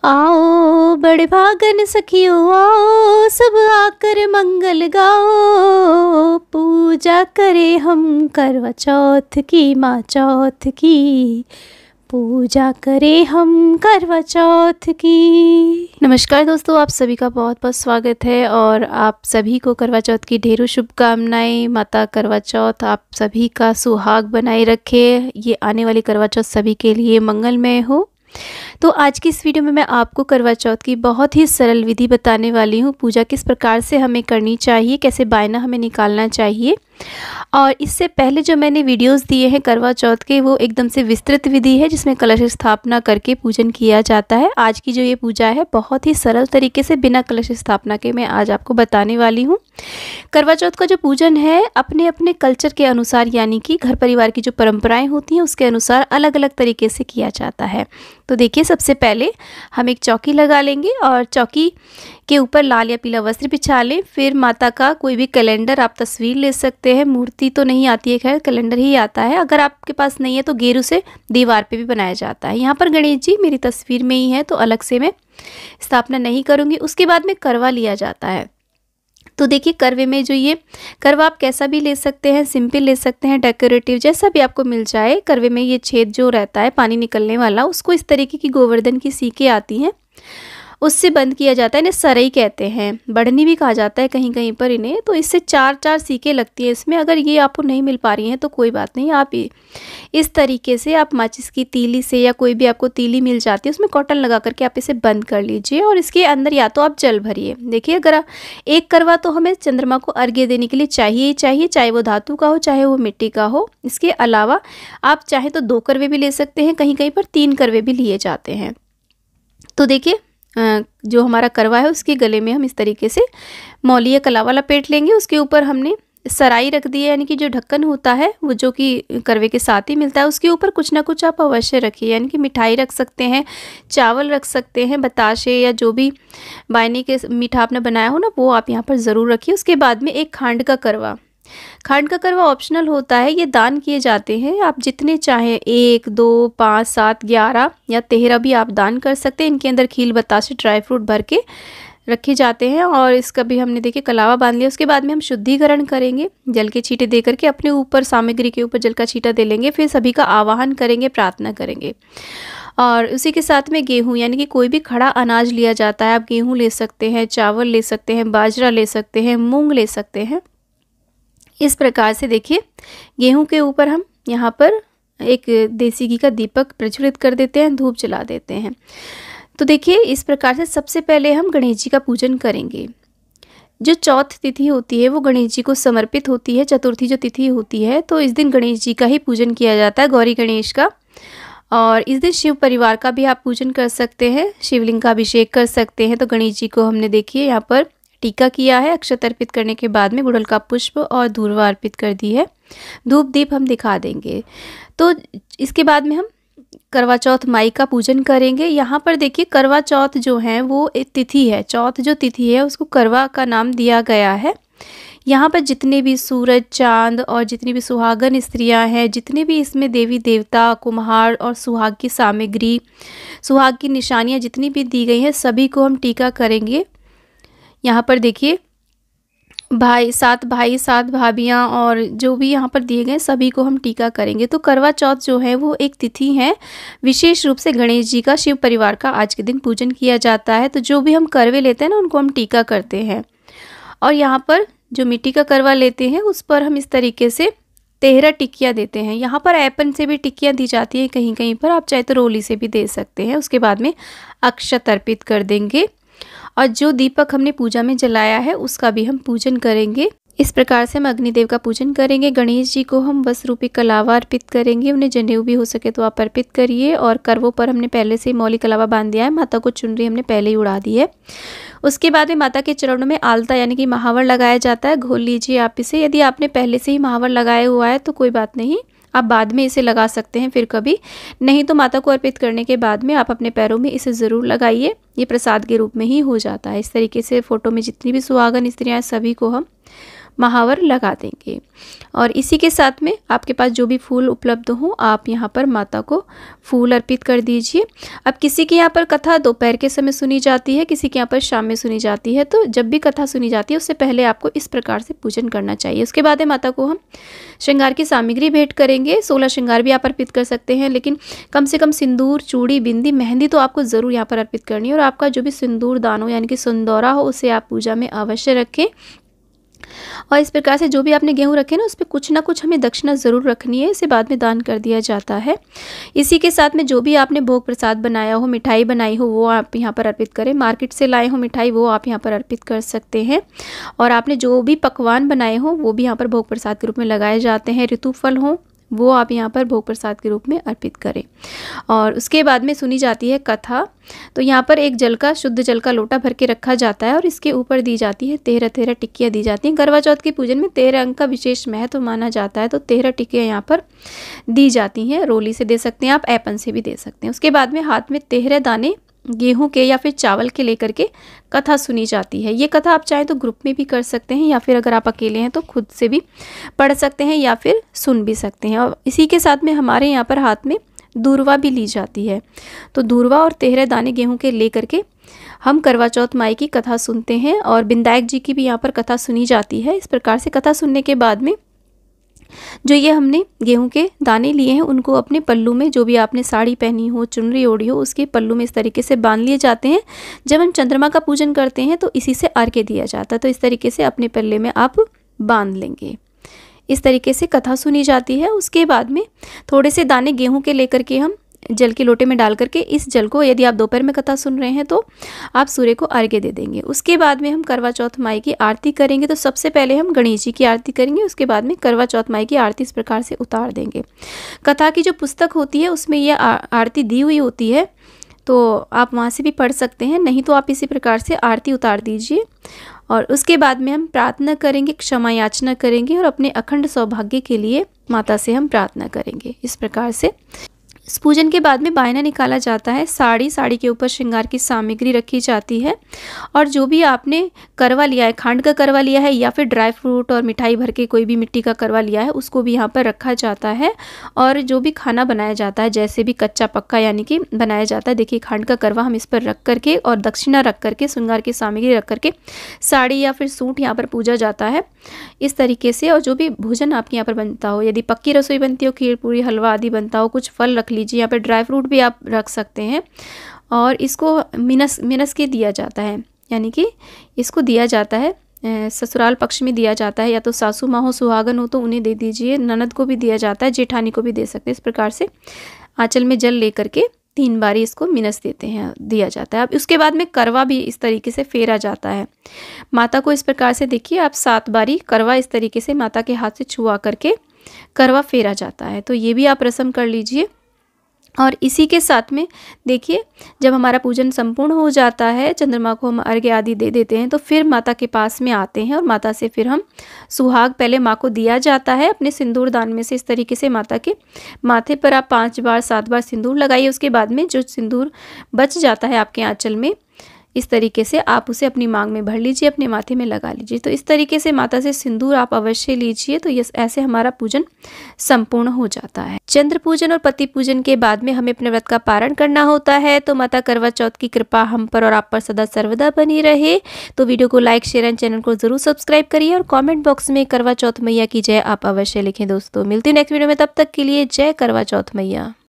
आओ बड़े भागन सखियो आओ, सब आकर मंगल गाओ। पूजा करे हम करवा चौथ की, माँ चौथ की। पूजा करे हम करवा चौथ की। नमस्कार दोस्तों, आप सभी का बहुत बहुत स्वागत है और आप सभी को करवा चौथ की ढेरों शुभकामनाएं। माता करवा चौथ आप सभी का सुहाग बनाए रखे। ये आने वाली करवा चौथ सभी के लिए मंगलमय हो। तो आज की इस वीडियो में मैं आपको करवा चौथ की बहुत ही सरल विधि बताने वाली हूँ। पूजा किस प्रकार से हमें करनी चाहिए, कैसे बायना हमें निकालना चाहिए। और इससे पहले जो मैंने वीडियोस दिए हैं करवा चौथ के, वो एकदम से विस्तृत विधि है जिसमें कलश स्थापना करके पूजन किया जाता है। आज की जो ये पूजा है बहुत ही सरल तरीके से बिना कलश स्थापना के मैं आज आपको बताने वाली हूँ। करवा चौथ का जो पूजन है अपने अपने कल्चर के अनुसार, यानी कि घर परिवार की जो परंपराएं होती हैं उसके अनुसार अलग अलग तरीके से किया जाता है। तो देखिए, सबसे पहले हम एक चौकी लगा लेंगे और चौकी के ऊपर लाल या पीला वस्त्र बिछा लें। फिर माता का कोई भी कैलेंडर, आप तस्वीर ले सकते हैं। मूर्ति तो नहीं आती है, खैर कैलेंडर ही आता है। अगर आपके पास नहीं है तो गेरू से दीवार पे भी बनाया जाता है। यहाँ पर गणेश जी मेरी तस्वीर में ही है तो अलग से मैं स्थापना नहीं करूँगी। उसके बाद में करवा लिया जाता है। तो देखिए, करवे में जो ये करवा आप कैसा भी ले सकते हैं, सिंपल ले सकते हैं, डेकोरेटिव, जैसा भी आपको मिल जाए। करवे में ये छेद जो रहता है पानी निकलने वाला, उसको इस तरीके की गोवर्धन की सीकें आती हैं उससे बंद किया जाता है। इन्हें सरई कहते हैं, बढ़नी भी कहा जाता है कहीं कहीं पर इन्हें। तो इससे चार चार सीकें लगती हैं इसमें। अगर ये आपको नहीं मिल पा रही हैं तो कोई बात नहीं, आप इस तरीके से आप माचिस की तीली से या कोई भी आपको तीली मिल जाती है उसमें कॉटन लगा करके आप इसे बंद कर लीजिए और इसके अंदर या तो आप जल भरिए। देखिए, अगर एक करवा तो हमें चंद्रमा को अर्घ्य देने के लिए चाहिए ही चाहिए, चाहे वो धातु का हो चाहे वो मिट्टी का हो। इसके अलावा आप चाहे तो 2 करवे भी ले सकते हैं, कहीं कहीं पर 3 करवे भी लिए जाते हैं। तो देखिए, जो हमारा करवा है उसके गले में हम इस तरीके से मौली या कलावा लपेट लेंगे। उसके ऊपर हमने सराई रख दी है, यानी कि जो ढक्कन होता है वो जो कि करवे के साथ ही मिलता है, उसके ऊपर कुछ ना कुछ आप अवश्य रखिए। यानी कि मिठाई रख सकते हैं, चावल रख सकते हैं, बताशे या जो भी बायने के मीठा आपने बनाया हो ना, वो आप यहाँ पर ज़रूर रखिए। उसके बाद में एक खांड का करवा। खांड का करवा ऑप्शनल होता है, ये दान किए जाते हैं। आप जितने चाहें 1, 2, 5, 7, 11 या 13 भी आप दान कर सकते हैं। इनके अंदर खील, बताशे, ड्राई फ्रूट भर के रखे जाते हैं। और इसका भी हमने देखिए कलावा बांध लिया। उसके बाद में हम शुद्धिकरण करेंगे, जल के छींटे दे करके अपने ऊपर, सामग्री के ऊपर जल का छींटा दे लेंगे। फिर सभी का आवाहन करेंगे, प्रार्थना करेंगे। और उसी के साथ में गेहूं, यानी कि कोई भी खड़ा अनाज लिया जाता है। आप गेहूं ले सकते हैं, चावल ले सकते हैं, बाजरा ले सकते हैं, मूंग ले सकते हैं। इस प्रकार से देखिए, गेहूं के ऊपर हम यहाँ पर एक देसी घी का दीपक प्रज्वलित कर देते हैं, धूप जला देते हैं। तो देखिए, इस प्रकार से सबसे पहले हम गणेश जी का पूजन करेंगे। जो चौथ तिथि होती है वो गणेश जी को समर्पित होती है। चतुर्थी जो तिथि होती है तो इस दिन गणेश जी का ही पूजन किया जाता है, गौरी गणेश का। और इस दिन शिव परिवार का भी आप पूजन कर सकते हैं, शिवलिंग का अभिषेक कर सकते हैं। तो गणेश जी को हमने देखिए यहाँ पर टीका किया है। अक्षत अर्पित करने के बाद में गुड़हल का पुष्प और धूर्वा अर्पित कर दी है। धूप दीप हम दिखा देंगे। तो इसके बाद में हम करवा चौथ माई का पूजन करेंगे। यहाँ पर देखिए, करवा चौथ जो है वो एक तिथि है। चौथ जो तिथि है उसको करवा का नाम दिया गया है। यहाँ पर जितने भी सूरज, चांद और जितनी भी सुहागन स्त्रियां हैं, जितने भी इसमें देवी देवता, कुम्हार और सुहाग की सामग्री, सुहाग की निशानियाँ जितनी भी दी गई हैं, सभी को हम टीका करेंगे। यहाँ पर देखिए, भाई 7 भाभियाँ और जो भी यहाँ पर दिए गए सभी को हम टीका करेंगे। तो करवा चौथ जो है वो एक तिथि है। विशेष रूप से गणेश जी का, शिव परिवार का आज के दिन पूजन किया जाता है। तो जो भी हम करवे लेते हैं ना, उनको हम टीका करते हैं। और यहाँ पर जो मिट्टी का करवा लेते हैं उस पर हम इस तरीके से 13 टिक्कियाँ देते हैं। यहाँ पर ऐपन से भी टिक्कियाँ दी जाती हैं कहीं कहीं पर, आप चाहे तो रोली से भी दे सकते हैं। उसके बाद में अक्षत अर्पित कर देंगे और जो दीपक हमने पूजा में जलाया है उसका भी हम पूजन करेंगे। इस प्रकार से हम अग्निदेव का पूजन करेंगे। गणेश जी को हम वस्त्र रूपी कलावा अर्पित करेंगे। उन्हें जनेऊ भी हो सके तो आप अर्पित करिए। और करवों पर हमने पहले से मौली कलावा बांध दिया है। माता को चुनरी हमने पहले ही उड़ा दी है। उसके बाद में माता के चरणों में आलता यानी कि महावर लगाया जाता है। घोल लीजिए आप इसे। यदि आपने पहले से ही महावर लगाया हुआ है तो कोई बात नहीं, आप बाद में इसे लगा सकते हैं फिर कभी। नहीं तो माता को अर्पित करने के बाद में आप अपने पैरों में इसे ज़रूर लगाइए। ये प्रसाद के रूप में ही हो जाता है। इस तरीके से फोटो में जितनी भी सुहागन स्त्रियाँ हैं सभी को हम महावर लगा देंगे। और इसी के साथ में आपके पास जो भी फूल उपलब्ध हो आप यहाँ पर माता को फूल अर्पित कर दीजिए। अब किसी के यहाँ पर कथा दोपहर के समय सुनी जाती है, किसी के यहाँ पर शाम में सुनी जाती है, तो जब भी कथा सुनी जाती है उससे पहले आपको इस प्रकार से पूजन करना चाहिए। उसके बाद माता को हम श्रृंगार की सामग्री भेंट करेंगे। 16 श्रृंगार भी आप अर्पित कर सकते हैं, लेकिन कम से कम सिंदूर, चूड़ी, बिंदी, मेहंदी तो आपको ज़रूर यहाँ पर अर्पित करनी है। और आपका जो भी सिंदूर दान हो यानी कि सिंदूरा हो उसे आप पूजा में अवश्य रखें। और इस प्रकार से जो भी आपने गेहूं रखे ना उस पर कुछ ना कुछ हमें दक्षिणा ज़रूर रखनी है, इसे बाद में दान कर दिया जाता है। इसी के साथ में जो भी आपने भोग प्रसाद बनाया हो, मिठाई बनाई हो, वो आप यहाँ पर अर्पित करें। मार्केट से लाए हो मिठाई वो आप यहाँ पर अर्पित कर सकते हैं। और आपने जो भी पकवान बनाए हो वो भी यहाँ पर भोग प्रसाद के रूप में लगाए जाते हैं। ऋतुफल हो वो आप यहाँ पर भोग प्रसाद के रूप में अर्पित करें। और उसके बाद में सुनी जाती है कथा। तो यहाँ पर एक जल का, शुद्ध जल का लोटा भर के रखा जाता है और इसके ऊपर दी जाती है 13 टिक्कियाँ दी जाती हैं। करवा चौथ के पूजन में 13 अंक का विशेष महत्व माना जाता है, तो 13 टिक्कियाँ यहाँ पर दी जाती हैं। रोली से दे सकते हैं आप, ऐपन से भी दे सकते हैं। उसके बाद में हाथ में 13 दाने गेहूं के या फिर चावल के लेकर के कथा सुनी जाती है। ये कथा आप चाहें तो ग्रुप में भी कर सकते हैं, या फिर अगर आप अकेले हैं तो खुद से भी पढ़ सकते हैं या फिर सुन भी सकते हैं। और इसी के साथ में हमारे यहाँ पर हाथ में दूर्वा भी ली जाती है। तो दूर्वा और 13 दाने गेहूं के ले करके हम करवा चौथ माई की कथा सुनते हैं। और बिंदायक जी की भी यहाँ पर कथा सुनी जाती है। इस प्रकार से कथा सुनने के बाद में जो ये हमने गेहूं के दाने लिए हैं उनको अपने पल्लू में, जो भी आपने साड़ी पहनी हो, चुनरी ओढ़ी हो, उसके पल्लू में इस तरीके से बांध लिए जाते हैं। जब हम चंद्रमा का पूजन करते हैं तो इसी से अर्घ्य दिया जाता है, तो इस तरीके से अपने पल्ले में आप बांध लेंगे। इस तरीके से कथा सुनी जाती है। उसके बाद में थोड़े से दाने गेहूं के लेकर के हम जल के लोटे में डाल करके इस जल को, यदि आप दोपहर में कथा सुन रहे हैं तो आप सूर्य को अर्घ्य दे देंगे। उसके बाद में हम करवा चौथ माई की आरती करेंगे। तो सबसे पहले हम गणेश जी की आरती करेंगे, उसके बाद में करवा चौथ माई की आरती इस प्रकार से उतार देंगे। कथा की जो पुस्तक होती है उसमें यह आरती दी हुई होती है, तो आप वहाँ से भी पढ़ सकते हैं, नहीं तो आप इसी प्रकार से आरती उतार दीजिए। और उसके बाद में हम प्रार्थना करेंगे, क्षमा याचना करेंगे और अपने अखंड सौभाग्य के लिए माता से हम प्रार्थना करेंगे। इस प्रकार से इस पूजन के बाद में बायना निकाला जाता है। साड़ी के ऊपर श्रृंगार की सामग्री रखी जाती है। और जो भी आपने करवा लिया है, खांड का करवा लिया है या फिर ड्राई फ्रूट और मिठाई भर के कोई भी मिट्टी का करवा लिया है, उसको भी यहाँ पर रखा जाता है। और जो भी खाना बनाया जाता है, जैसे भी कच्चा पक्का यानी कि बनाया जाता है, देखिए खांड का करवा हम इस पर रख करके और दक्षिणा रख करके, श्रृंगार की सामग्री रख करके साड़ी या फिर सूट यहाँ पर पूजा जाता है इस तरीके से। और जो भी भोजन आपके यहाँ पर बनता हो, यदि पक्की रसोई बनती हो, खीर पूरी हलवा आदि बनता हो, कुछ फल रख लीजिए, यहाँ पे ड्राई फ्रूट भी आप रख सकते हैं। और इसको मिनस के दिया जाता है, यानी कि इसको दिया जाता है ससुराल पक्ष में दिया जाता है, या तो सासू माँ हो, सुहागन हो तो उन्हें दे दीजिए, ननद को भी दिया जाता है, जेठानी को भी दे सकते हैं। इस प्रकार से आंचल में जल लेकर के 3 बारी इसको मिनस देते हैं, दिया जाता है। अब उसके बाद में करवा भी इस तरीके से फेरा जाता है माता को। इस प्रकार से देखिए आप 7 बारी करवा इस तरीके से माता के हाथ से छुआ करके करवा फेरा जाता है। तो ये भी आप रस्म कर लीजिए। और इसी के साथ में देखिए जब हमारा पूजन संपूर्ण हो जाता है, चंद्रमा को हम अर्घ्य आदि दे देते हैं, तो फिर माता के पास में आते हैं और माता से फिर हम सुहाग पहले माँ को दिया जाता है अपने सिंदूर दान में से। इस तरीके से माता के माथे पर आप 5 बार 7 बार सिंदूर लगाइए। उसके बाद में जो सिंदूर बच जाता है आपके आंचल में, इस तरीके से आप उसे अपनी मांग में भर लीजिए, अपने माथे में लगा लीजिए। तो इस तरीके से माता से सिंदूर आप अवश्य लीजिए। तो ये ऐसे हमारा पूजन संपूर्ण हो जाता है। चंद्र पूजन और पति पूजन के बाद में हमें अपने व्रत का पारण करना होता है। तो माता करवा चौथ की कृपा हम पर और आप पर सदा सर्वदा बनी रहे। तो वीडियो को लाइक, शेयर एंड चैनल को जरूर सब्सक्राइब करिए और कॉमेंट बॉक्स में करवा चौथ मैया की जय आप अवश्य लिखें। दोस्तों मिलती हूँ नेक्स्ट वीडियो में, तब तक के लिए जय करवा चौथ मैया।